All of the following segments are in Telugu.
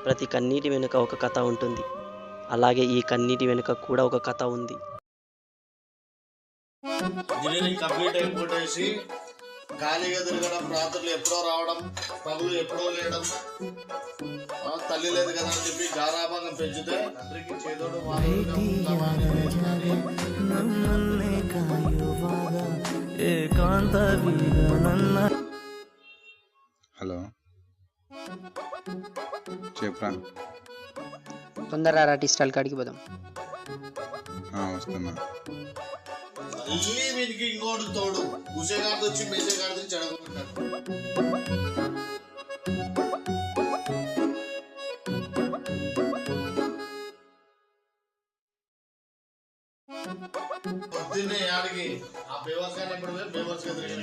ప్రతి కన్నీటి వెనుక ఒక కథ ఉంటుంది. అలాగే ఈ కన్నీటి వెనుక కూడా ఒక కథ ఉంది. ఇంజనీరింగ్ కంప్లీట్ అయిపోయేసి ఖాళీగా తిరగడం, రాత్రులు ఎప్పుడో రావడం, పగులు ఎప్పుడో లేయడం, తల్లి లేదు కదా అని చెప్పి గారాభంగా పెంచితే తండ్రికి చేదోడు హలో చెప్పరా. తొందరగా టీ స్టాల్ కాడికి పోదాం. వస్తున్నా. మళ్ళీ వీనికి ఇంకోటి తోడు ఉసేగాడితో వచ్చి మెసేగాడితో చెడగొట్టాడు. పొద్దున్నే ఆడికి ఆ బేవర్స్ గానే ఇప్పుడు బేవర్స్ గా తిరిగి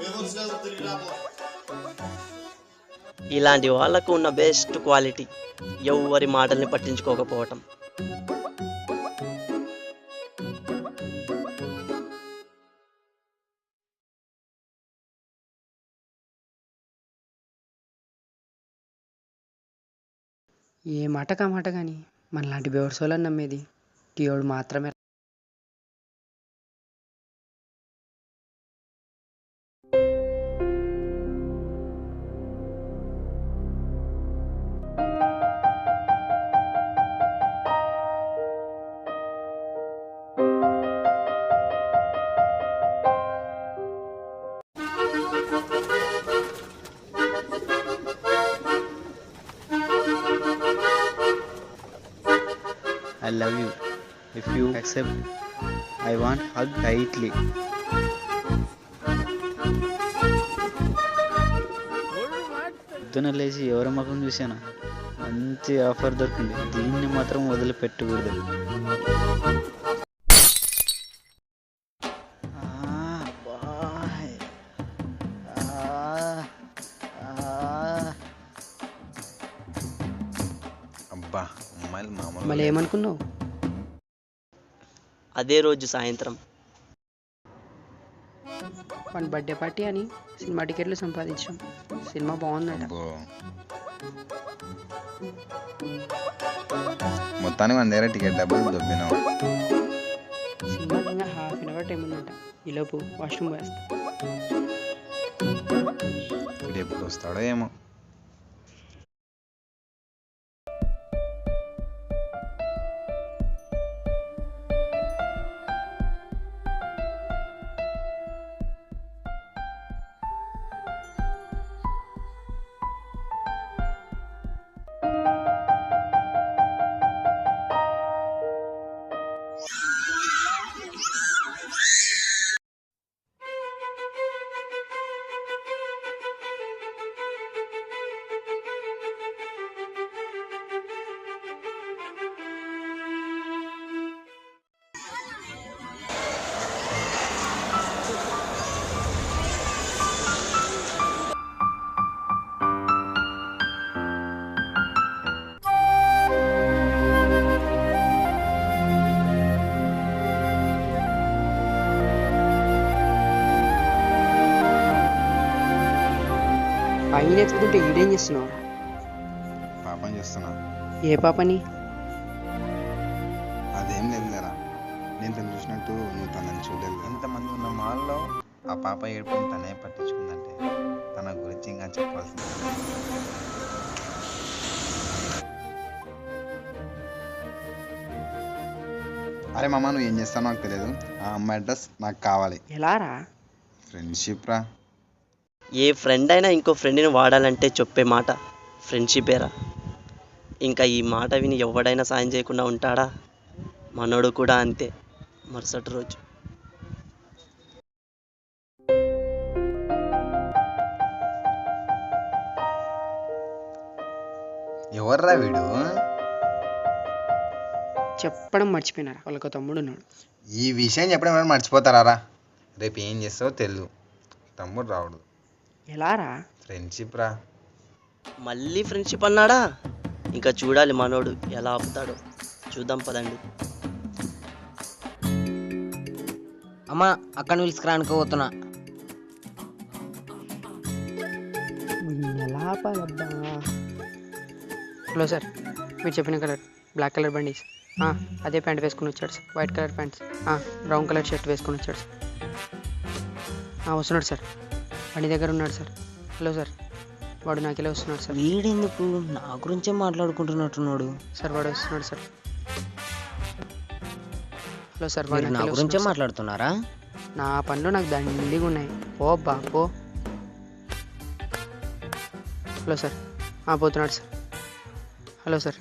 బేవర్స్ గా తిరిగి రాబో. ఇలాంటి వాళ్లకు ఉన్న బెస్ట్ క్వాలిటీ ఎవరి మాటల్ని పట్టించుకోకపోవటం. ఏ మాట కానీ మనలాంటి బెవర్సోళ్ళని నమ్మేది టీయోడు మాత్రమే. I love you. If you accept, I want hug tightly. పొద్దున లేచి ఎవరి ముఖం చూసాను, మంచి ఆఫర్ దొరికింది, దీన్ని మాత్రం వదిలిపెట్టకూడదు. అబ్బా అమ్మాయిలు మామూలు మళ్ళీ ఏమనుకున్నావు? అదే రోజు సాయంత్రం మన బర్త్డే పార్టీ అని సినిమా టికెట్లు సంపాదించాం. సినిమా బాగుందట. మొత్తానికి మన దగ్గర టికెట్ డబ్బులు దొబ్బినావు. సినిమాకి ఇంకా ½ టైం ఉందంట. ఈలోపు వాష్రూమ్ పోయేస్తా. ఇప్పుడు ఎప్పుడు వస్తాడో ఏమో. పైన ఎత్తుకుంటే ఈడేం చేస్తున్నావు? పాపం చేస్తున్నా. ఏ పాపని? అదేం లేదులేరా, నేను తను చూసినట్టు నువ్వు తనని చూడలేదు. ఇంతమంది ఉన్న మాల్లో ఆ పాప ఏడుపుని తనే పట్టించుకుందంటే తన గురించి ఇంకా చెప్పాల్సింది. అరే మామ, నువ్వు ఏం చేస్తావు నాకు తెలియదు. ఆ అమ్మాయి అడ్రస్ నాకు కావాలి. ఎలా రా? ఫ్రెండ్షిప్ రా. ఏ ఫ్రెండ్ అయినా ఇంకో ఫ్రెండ్ని వాడాలంటే చెప్పే మాట ఫ్రెండ్షిపేరా. ఇంకా ఈ మాట విని ఎవడైనా సాయం చేయకుండా ఉంటాడా? మనోడు కూడా అంతే. మరుసటి రోజు ఎవర్రా వీడు? చెప్పడం మర్చిపోయినారా, వాళ్ళకు తమ్ముడు ఉన్నాడు. ఈ విషయం చెప్పడం మర్చిపోతారా? రేపు ఏం చేస్తావో తెలియదు. తమ్ముడు రావుడు. ఎలా రా? ఫ్రెండ్షిప్ రా. మళ్ళీ ఫ్రెండ్షిప్ అన్నాడా? ఇంకా చూడాలి మనోడు ఎలా ఆపుతాడో. చూద్దాం పదండి. అమ్మ అక్కడ పిలుచుకురా అనుకోబోతున్నా. ఎలా ఆపాలబ్బా? హలో సార్, మీరు చెప్పిన కలర్ బ్లాక్ కలర్ బండి. అదే ప్యాంట్ వేసుకుని వచ్చాడు sir. White colour pants, brown colour shirt వేసుకుని వచ్చాడు సార్. వస్తున్నాడు సార్, బండి దగ్గర ఉన్నాడు సార్. హలో సార్, వాడు నాకెలా వస్తున్నాడు సార్. వీడెందుకు నా గురించే మాట్లాడుకుంటున్నట్టున్నాడు? సార్ వాడు వస్తున్నాడు సార్. హలో సార్, మీరు వాడు నా నాకెలా గురించే వస్తున్నాడు సార్. మాట్లాడుతున్నారా? నా పనులు నాకు దండిగా ఉన్నాయి. పో బా పో. హలో సార్, పోతున్నాడు సార్. హలో సార్,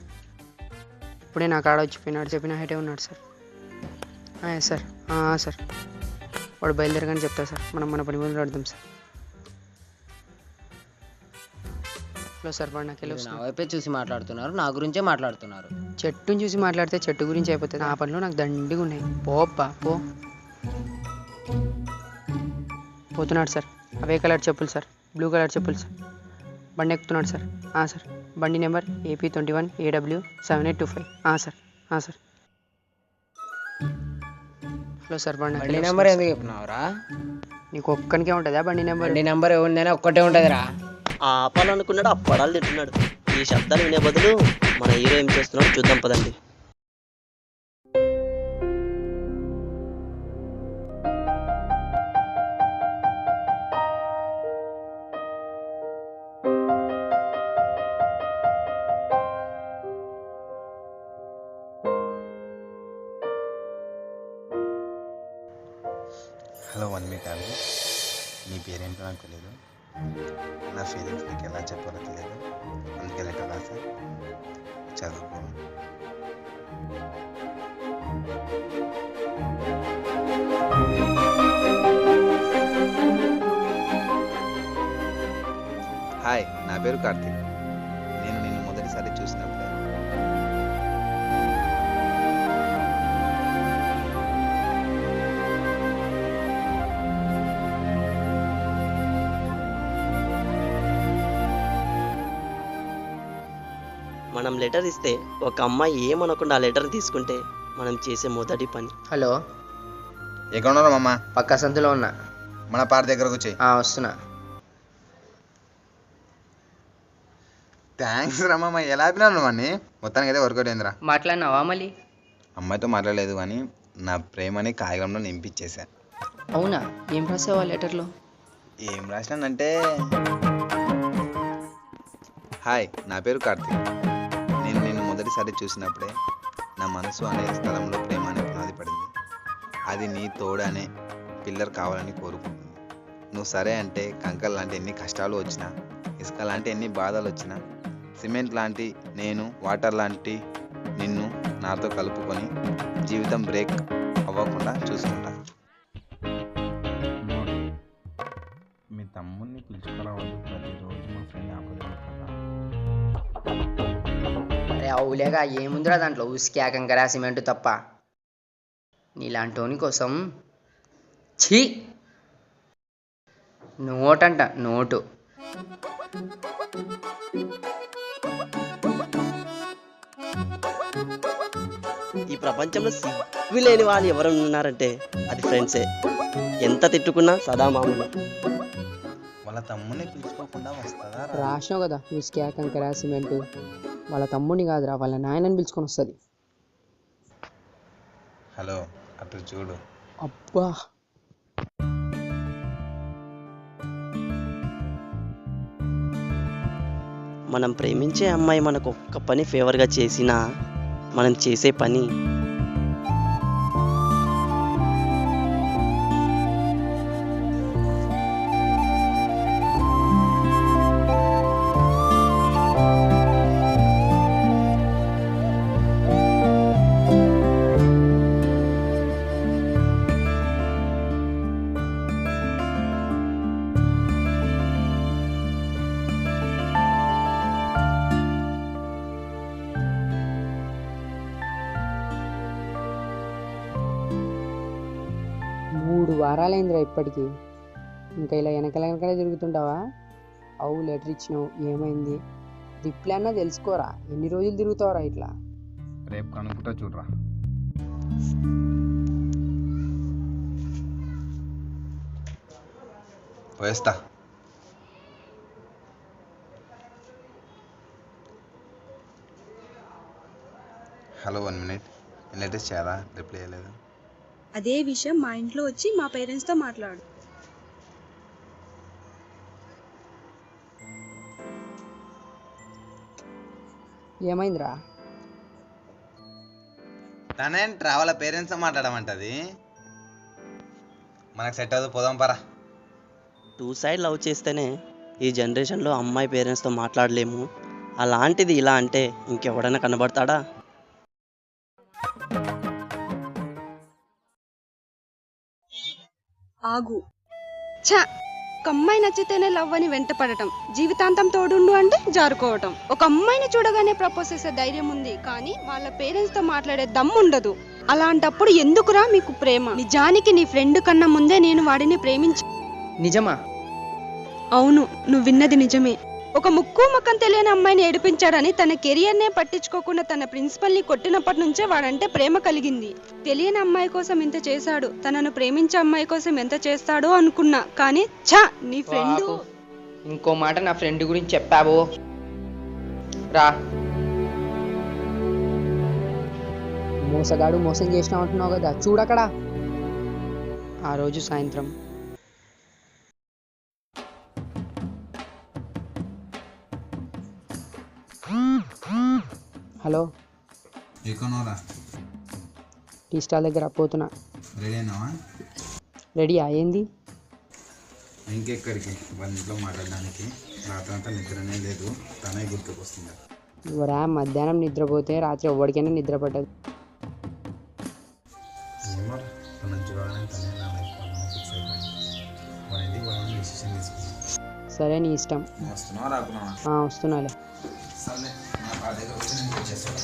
ఇప్పుడే నా కాడ వచ్చిపోయినాడు. చెప్పిన హైటే ఉన్నాడు సార్. Yes sir. సార్ వాడు బయలుదేరగానే చెప్తా సార్. మనం మన పని మొదలు పెడదాం సార్. హలో సార్, వాడు నాకు వెళ్ళి నా వస్తున్నాడు. వైపే చూసి మాట్లాడుతున్నారు, నా గురించే మాట్లాడుతున్నారు. చెట్టుని చూసి మాట్లాడితే చెట్టు గురించి అయిపోతుంది. నా పనులు నాకు దండిగా ఉన్నాయి. పోబ్బా పో. పోతున్నాడు సార్. అవే కలర్ చెప్పులు సార్, బ్లూ కలర్ చెప్పులు సార్. బండి ఎక్కుతున్నాడు సార్. సార్, బండి number AP21 AW 7825. Sir. Sir. Hello sir, బండి నాకు బండి వెళ్ళి నెంబర్ వస్తున్నాడు ఎందుకు చెప్పినావురా? సార్. నీకు ఒక్కనికే ఉంటుందా బండి నెంబర్? బండి నెంబర్ ఎవరిదైనా ఒక్కటే ఉంటుందిరా. ఆపాలనుకున్నాడు, ఆ పడాలు తింటున్నాడు. ఈ శబ్దాలు వినే బదులు మన హీరో ఏం చేస్తున్నాడో చూద్దాం పదండి. హలో 1 minute ఆగు. నీ పేరేంటో నాకు తెలియదు, నా ఫీలింగ్స్ నీకు ఎలా చెప్పాలో తెలియదు, అందుకే లెటర్ రాసా, చదువుకో. హాయ్, నా పేరు కార్తీక్. నేను నిన్ను మొదటిసారి చూసినప్పుడే మనం లెటర్ ఇస్తే ఒక అమ్మాయి ఏమనకుండా ఆ లెటర్ తీసుకుంటే మనం చేసే మొదటి పని. హలో, ఎక్కడ ఉన్నారా మమ్మ? పక్క సందులో ఉన్నా. మన పార్టీ దగ్గరకు వచ్చి. వస్తున్నా. థ్యాంక్స్ రమ్మమ్మ. ఎలా ఆపినాను నువ్వు అన్ని? మొత్తానికి అయితే వర్కౌట్ అయిందిరా. మాట్లాడినావా మళ్ళీ? అమ్మాయితో మాట్లాడలేదు కానీ నా ప్రేమని కాగితంలో నింపించేశా. అవునా? ఏం రాసావా లెటర్లో? ఏం రాసినానంటే, హాయ్, నా పేరు కార్తీక్. నేను నిన్ను మొదటిసారి చూసినప్పుడే నా మనసు అనే స్థలంలో ప్రేమ అనే పునాది పడింది. అది నీ తోడు అనే పిల్లర్ కావాలని కోరుకుంటుంది. నువ్వు సరే అంటే కంకర్ లాంటి ఎన్ని కష్టాలు వచ్చినా, ఇసుక లాంటి ఎన్ని బాధలు వచ్చినా, సిమెంట్ లాంటి నేను, వాటర్ లాంటి నిన్ను నాతో కలుపుకొని జీవితం బ్రేక్ అవ్వకుండా చూసుకుంటా. మీ తమ్ముడిని పిలుచుకురావద్దు, ప్రతిరోజు మా ఫ్రెండ్ ఆపలేదు కదా. అరే అవులేగా, ఏముందిరా దాంట్లో? ఉసికి కంకర సిమెంట్ తప్ప. నీలాంటోని కోసం ఛీ, నోటంట నోటు. ఈ ప్రపంచంలో సిగ్గు లేని వాళ్ళు ఎవరు ఉన్నారంటే అది ఫ్రెండ్సే. ఎంత తిట్టుకున్నా సదా మామూలు. వాళ్ళ తమ్ముడిని పిలుచుకోకుండా వస్తుందా? రాసినావు కదా ఉసికి కంకర సిమెంట్. వాళ్ళ తమ్ముడిని కాదురా, వాళ్ళ నాయనని పిలుచుకొని వస్తుంది. హలో, అటు చూడు. అబ్బా, మనం ప్రేమించే అమ్మాయి మనకు ఒక్క పని ఫేవర్గా చేసినా మనం చేసే పని మూడు వారాలైందిరా ఇప్పటికీ. ఇంకా ఇలా వెనకలే తిరుగుతుంటావా? అవు లెటర్ ఇచ్చినావు, ఏమైంది? రిప్లై అన్నా తెలుసుకోరా. ఎన్ని రోజులు తిరుగుతావురా ఇట్లా? రేపు కనుక్కుంటా చూడరా. పోయేస్తా. Hello 1 minute. లేటెస్ట్ చాలా రిప్లై చేయలేదు. అదే విషయం మా ఇంట్లో వచ్చి మా పేరెంట్స్తో మాట్లాడు. ఏమైందిరా? తనేంట్రా వాళ్ళ పేరెంట్స్తో మాట్లాడమంటది. మనకు సెట్ అవ్వదు, పోదాం పరా. 2 సైడ్ లవ్ చేస్తేనే ఈ జనరేషన్లో అమ్మాయి పేరెంట్స్తో మాట్లాడలేము, అలాంటిది ఇలా అంటే ఇంకెవడైనా కనబడతాడా? ఆగు. ఛ! ఒక అమ్మాయి నచ్చితేనే లవ్ అని వెంట పడటం, జీవితాంతం తోడుండు అంటే జారుకోవటం. ఒక అమ్మాయిని చూడగానే ప్రపోజ్ చేసే ధైర్యం ఉంది, కానీ వాళ్ళ పేరెంట్స్ తో మాట్లాడే దమ్ము ఉండదు. అలాంటప్పుడు ఎందుకురా మీకు ప్రేమ? నిజానికి నీ ఫ్రెండ్ కన్నా ముందే నేను వాడిని ప్రేమించి. నిజమా? అవును, నువ్వు విన్నది నిజమే. ఒక ముక్కు ముఖం తెలియని అమ్మాయిని ఏడిపించాడని తన కెరియర్నే పట్టించుకోకుండా తన ప్రిన్సిపల్ని కొట్టినప్పటి నుంచే వాడంటే ప్రేమ కలిగింది. తెలియని అమ్మాయి కోసం ఇంత చేశాడు, తనను ప్రేమించే అమ్మాయి కోసం ఎంత చేస్తాడో అనుకున్నా, కానీ ఛా, నీ ఫ్రెండ్. ఇంకో మాట నా ఫ్రెండ్ గురించి చెప్పావు రా. మోసగాడు మోసం చేసినావు అంటున్నావు కదా, చూడక్కడ. ఆ రోజు సాయంత్రం హలో, ఎక్కనోరా? టీ స్టాల్ దగ్గర పోతున్నా. రెడీ అయినావా? రెడీ అయ్యింది. ఇంకెక్కడికి? వాళ్ళ ఇంట్లో మాట్లాడడానికి. రాత్రంతా నిద్రనే లేదు, తనే గుర్తుకొస్తుంది. ఇవరా మధ్యాహ్నం నిద్రపోతే రాత్రి ఎవరికైనా నిద్ర పట్టదు. ఏమో తనని చూడాలని తనే నా లైఫ్ ఫిక్స్ అయిపోయింది. వాళ్ళది వాళ్ళని డిసిషన్ తీసుకున్నాను. సరే, నీ ఇష్టం. వస్తున్నావా రాకున్నావా? వస్తున్నాలే. సర్లే, నా కార్ దగ్గర వచ్చి నేను వచ్చేస్తాను.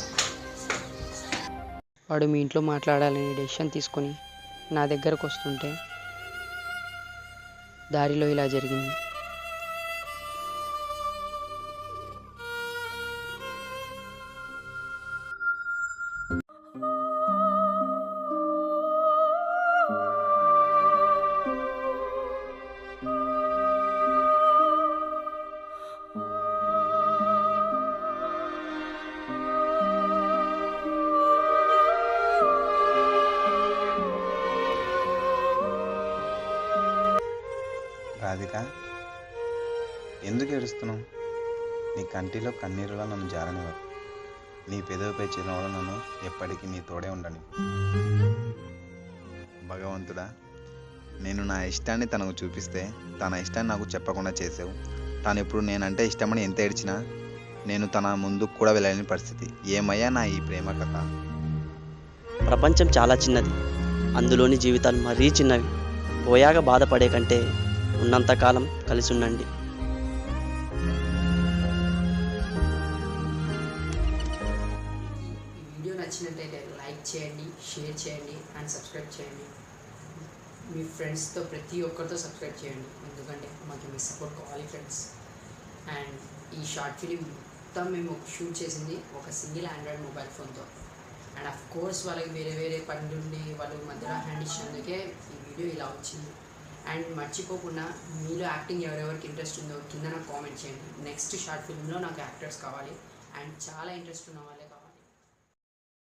వాడు మీ ఇంట్లో మాట్లాడాలని డెసిషన్ తీసుకొని నా దగ్గరకు వస్తుంటే దారిలో ఇలా జరిగింది. రాధిక, ఎందుకు ఏడుస్తున్నావు? నీ కంటిలో కన్నీరులో నన్ను జారనివ్వరు. నీ పెదవిపై చిరునవ్వులో నన్ను ఎప్పటికీ నీ తోడే ఉండని. భగవంతుడా, నేను నా ఇష్టాన్ని తనకు చూపిస్తే తన ఇష్టాన్ని నాకు చెప్పకుండా చేసావు. తాను ఇప్పుడు నేనంటే ఇష్టమని ఎంత ఏడ్చినా నేను తన ముందుకు కూడా వెళ్ళలేని పరిస్థితి. ఏమయ్యా నా ఈ ప్రేమ కథ? ప్రపంచం చాలా చిన్నది, అందులోని జీవితాలు మరీ చిన్నవి. పోయాక బాధపడే కంటే ఉన్నంతకాలం కలిసి ఉండండి. వీడియో నచ్చినట్లయితే లైక్ చేయండి, షేర్ చేయండి అండ్ సబ్స్క్రైబ్ చేయండి. మీ ఫ్రెండ్స్తో ప్రతి ఒక్కరితో సబ్స్క్రైబ్ చేయండి, ఎందుకంటే మాకు మీ సపోర్ట్ కావాలి ఫ్రెండ్స్. అండ్ ఈ షార్ట్ ఫిలిం మొత్తం మేము షూట్ చేసింది ఒక సింగిల్ ఆండ్రాయిడ్ మొబైల్ ఫోన్తో. అండ్ అఫ్ కోర్స్ వాళ్ళకి వేరే వేరే పనులు ఉండి వాళ్ళు మధ్యలో హ్యాండ్ ఇచ్చినందుకే ఈ వీడియో ఇలా వచ్చింది. అండ్ మర్చిపోకుండా మీరు యాక్టింగ్ ఎవరెవరికి ఇంట్రెస్ట్ ఉందో కింద నాకు కామెంట్ చేయండి. నెక్స్ట్ షార్ట్ ఫిల్మ్లో నాకు యాక్టర్స్ కావాలి అండ్ చాలా ఇంట్రెస్ట్ ఉన్న వాళ్ళే